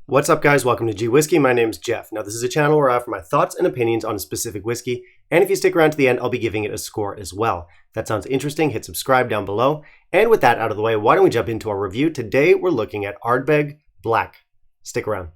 What's up, guys? Welcome to G Whiskey. My name's Jeff. Now, this is a channel where I offer my thoughts and opinions on a specific whiskey, and if you stick around to the end, I'll be giving it a score as well. If that sounds interesting, hit subscribe down below. And with that out of the way, why don't we jump into our review? Today, we're looking at Ardbeg Blaaack. Stick around.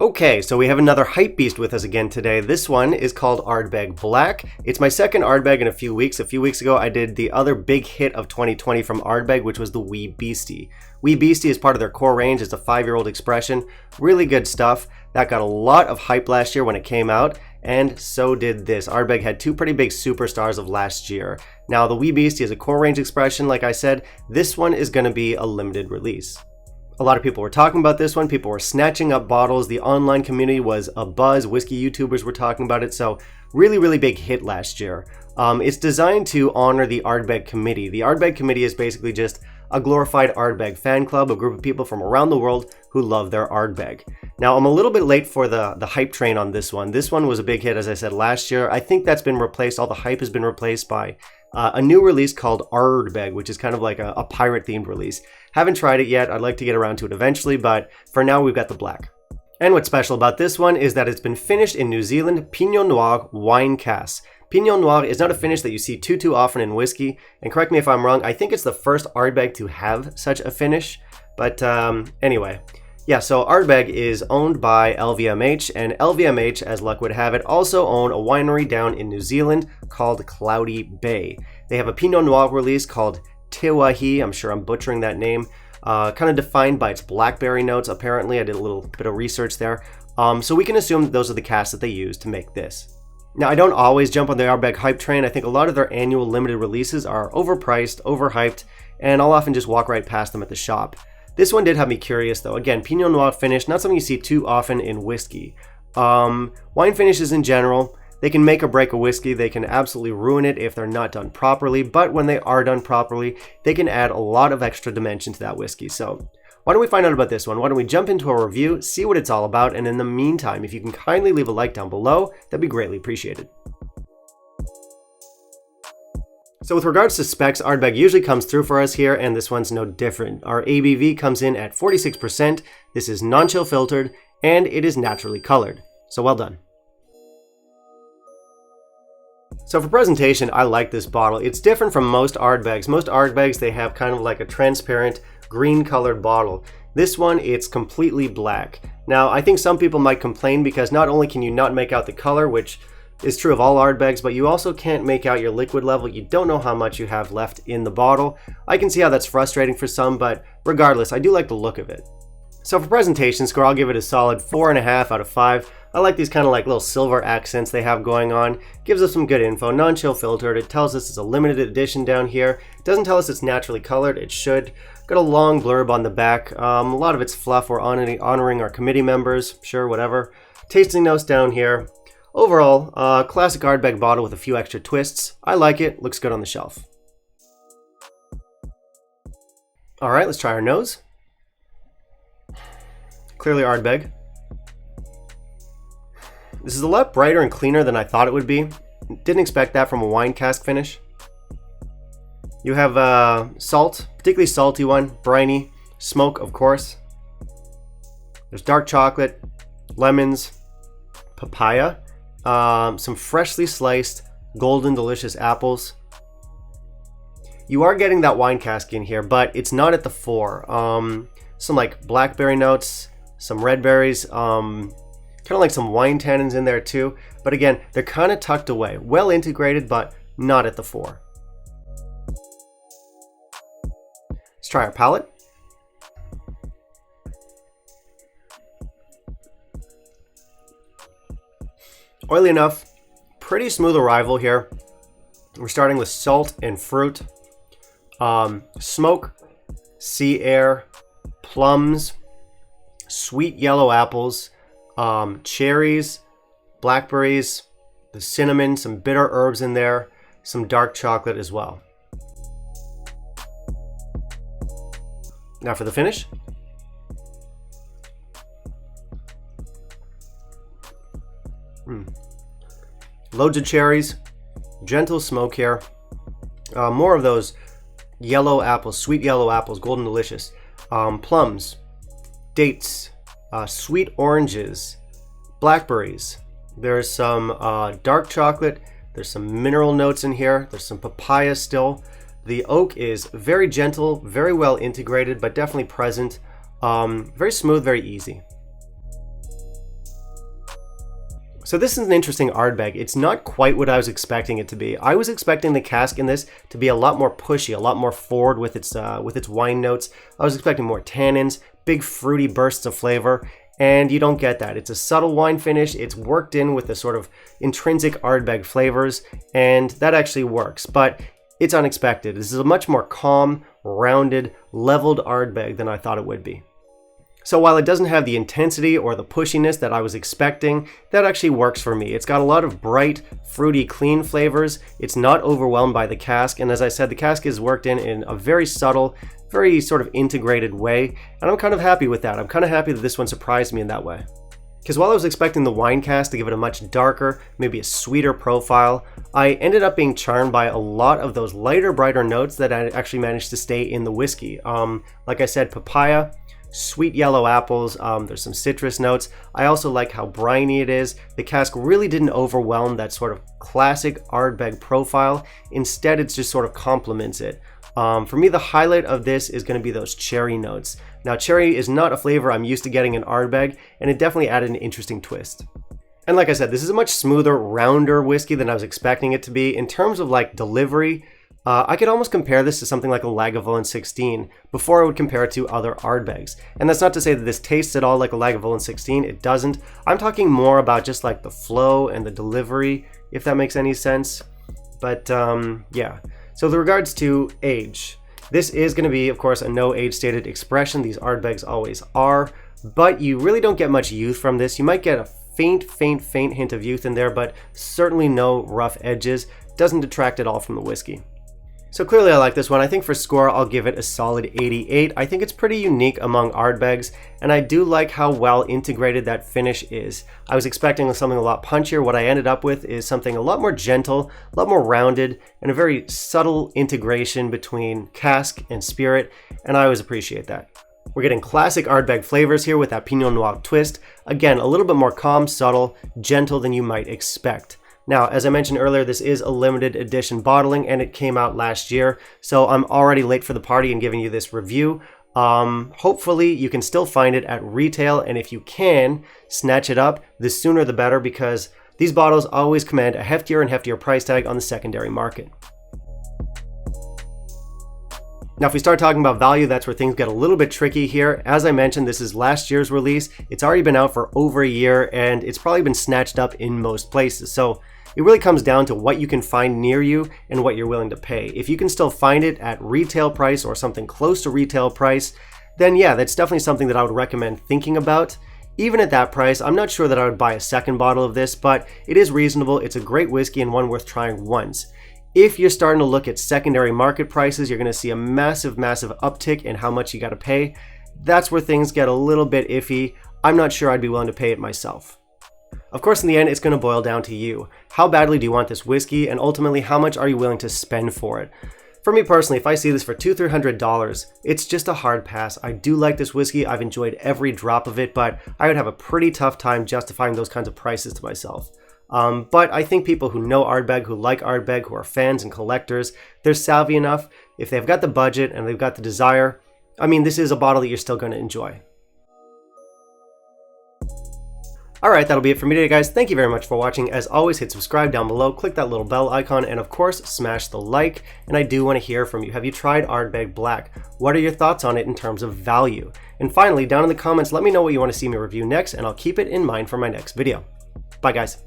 Okay, so we have another hype beast with us again today. This one is called Ardbeg Blaaack. It's my second Ardbeg in a few weeks. A few weeks ago, I did the other big hit of 2020 from Ardbeg, which was the Wee Beastie. Wee Beastie is part of their core range. It's a 5-year-old expression. Really good stuff. That got a lot of hype last year when it came out, and so did this. Ardbeg had two pretty big superstars of last year. Now, the Wee Beastie is a core range expression. Like I said, this one is going to be a limited release. A lot of people were talking about this one. People were snatching up bottles. The online community was abuzz. Whiskey YouTubers were talking about it. So really big hit last year. It's designed to honor the Ardbeg Committee. The Ardbeg Committee is basically just a glorified Ardbeg fan club, a group of people from around the world who love their Ardbeg. Now, I'm a little bit late for the hype train on this one. This one was a big hit, as I said, last year. I think that's been replaced. All the hype has been replaced by a new release called Ardbeg, which is kind of like a pirate-themed release. Haven't tried it yet. I'd like to get around to it eventually, but for now, we've got the black. And what's special about this one is that it's been finished in New Zealand Pinot Noir wine casks. Pinot Noir is not a finish that you see too often in whiskey, and correct me if I'm wrong, I think it's the first Ardbeg to have such a finish, but anyway. Yeah, so Ardbeg is owned by LVMH, and LVMH, as luck would have it, also own a winery down in New Zealand called Cloudy Bay. They have a Pinot Noir release called Te, I'm sure I'm butchering that name, kind of defined by its blackberry notes, apparently. I did a little bit of research there. So we can assume that those are the casks that they use to make this. Now, I don't always jump on the Ardbeg hype train. I think a lot of their annual limited releases are overpriced, overhyped, and I'll often just walk right past them at the shop. This one did have me curious, though. Again, Pinot Noir finish, not something you see too often in whiskey. Wine finishes in general, they can make or break a whiskey. They can absolutely ruin it if they're not done properly, but when they are done properly, they can add a lot of extra dimension to that whiskey. So why don't we find out about this one? Why don't we jump into a review, see what it's all about, and in the meantime, if you can kindly leave a like down below, that'd be greatly appreciated. So with regards to specs, Ardbeg usually comes through for us here, and this one's no different. Our ABV comes in at 46%, this is non-chill filtered, and it is naturally colored. So well done. So for presentation, I like this bottle. It's different from most Ardbegs. Most Ardbegs, they have kind of like a transparent green colored bottle. This one, it's completely black. Now, I think some people might complain because not only can you not make out the color, which is true of all Ardbegs, but you also can't make out your liquid level. You don't know how much you have left in the bottle. I can see how that's frustrating for some, but regardless, I do like the look of it. So for presentation score, I'll give it a solid 4.5 out of 5. I like these kind of like little silver accents they have going on. Gives us some good info. Non-chill filtered. It tells us it's a limited edition down here. It doesn't tell us it's naturally colored. It should. Got a long blurb on the back. A lot of it's fluff. We're honoring our committee members. Sure, whatever. Tasting notes down here. Overall, classic Ardbeg bottle with a few extra twists. I like it. Looks good on the shelf. All right, let's try our nose. Clearly Ardbeg. This is a lot brighter and cleaner than I thought it would be. Didn't expect that from a wine cask finish. You have salt, particularly salty one, briny, smoke, of course. There's dark chocolate, lemons, papaya, some freshly sliced, golden, delicious apples. You are getting that wine cask in here, but it's not at the fore. Some like blackberry notes, some red berries, kind of like some wine tannins in there too. But again, they're kind of tucked away, well integrated, but not at the fore. Let's try our palate. Oily enough, pretty smooth arrival here. We're starting with salt and fruit, smoke, sea air, plums, sweet yellow apples, cherries, blackberries, the cinnamon, some bitter herbs in there, some dark chocolate as well. Now for the finish. Loads of cherries, gentle smoke here. More of those yellow apples, sweet yellow apples, golden delicious, plums, dates, sweet oranges, blackberries. There's some dark chocolate. There's some mineral notes in here. There's some papaya still. The oak is very gentle, very well integrated, but definitely present. Very smooth, very easy. So this is an interesting Ardbeg. It's not quite what I was expecting it to be. I was expecting the cask in this to be a lot more pushy, a lot more forward with its wine notes. I was expecting more tannins, big fruity bursts of flavor, and you don't get that. It's a subtle wine finish. It's worked in with the sort of intrinsic Ardbeg flavors, and that actually works, but it's unexpected. This is a much more calm, rounded, leveled Ardbeg than I thought it would be. So while it doesn't have the intensity or the pushiness that I was expecting, that actually works for me. It's got a lot of bright, fruity, clean flavors. It's not overwhelmed by the cask, and as I said, the cask is worked in a very subtle, very sort of integrated way, and I'm kind of happy with that. I'm kind of happy that this one surprised me in that way. Because while I was expecting the wine cask to give it a much darker, maybe a sweeter profile, I ended up being charmed by a lot of those lighter, brighter notes that I actually managed to stay in the whiskey. Like I said, papaya, sweet yellow apples, there's some citrus notes. I also like how briny it is. The cask really didn't overwhelm that sort of classic Ardbeg profile. Instead, it just sort of complements it. For me, the highlight of this is going to be those cherry notes. Now, cherry is not a flavor I'm used to getting in Ardbeg, and it definitely added an interesting twist. And like I said, this is a much smoother, rounder whiskey than I was expecting it to be. In terms of like delivery, I could almost compare this to something like a Lagavulin 16 before I would compare it to other Ardbegs. And that's not to say that this tastes at all like a Lagavulin 16, it doesn't. I'm talking more about just like the flow and the delivery, if that makes any sense. But yeah. So with regards to age, this is going to be, of course, a no age stated expression. These Ardbegs always are, but you really don't get much youth from this. You might get a faint hint of youth in there, but certainly no rough edges. Doesn't detract at all from the whiskey. So clearly I like this one. I think for score, I'll give it a solid 88. I think it's pretty unique among Ardbegs, and I do like how well integrated that finish is. I was expecting something a lot punchier. What I ended up with is something a lot more gentle, a lot more rounded, and a very subtle integration between cask and spirit, and I always appreciate that. We're getting classic Ardbeg flavors here with that Pinot Noir twist. Again, a little bit more calm, subtle, gentle than you might expect. Now, as I mentioned earlier, this is a limited edition bottling and it came out last year, so I'm already late for the party in giving you this review. Hopefully you can still find it at retail, and if you can, snatch it up. The sooner the better, because these bottles always command a heftier and heftier price tag on the secondary market. Now, if we start talking about value, that's where things get a little bit tricky here. As I mentioned, this is last year's release. It's already been out for over a year, and it's probably been snatched up in most places. So it really comes down to what you can find near you and what you're willing to pay. If you can still find it at retail price or something close to retail price, then yeah, that's definitely something that I would recommend thinking about. Even at that price, I'm not sure that I would buy a second bottle of this, but it is reasonable. It's a great whiskey and one worth trying once. If you're starting to look at secondary market prices, you're going to see a massive uptick in how much you got to pay. That's where things get a little bit iffy. I'm not sure I'd be willing to pay it myself. Of course, in the end, it's going to boil down to you. How badly do you want this whiskey, and ultimately, how much are you willing to spend for it? For me personally, if I see this for $200-300, it's just a hard pass. I do like this whiskey. I've enjoyed every drop of it, but I would have a pretty tough time justifying those kinds of prices to myself. But I think people who know Ardbeg, who like Ardbeg, who are fans and collectors, they're savvy enough. If they've got the budget and they've got the desire, I mean, this is a bottle that you're still going to enjoy. Alright, that'll be it for me today, guys. Thank you very much for watching. As always, hit subscribe down below, click that little bell icon, and of course, smash the like. And I do want to hear from you. Have you tried Ardbeg Black? What are your thoughts on it in terms of value? And finally, down in the comments, let me know what you want to see me review next, and I'll keep it in mind for my next video. Bye, guys.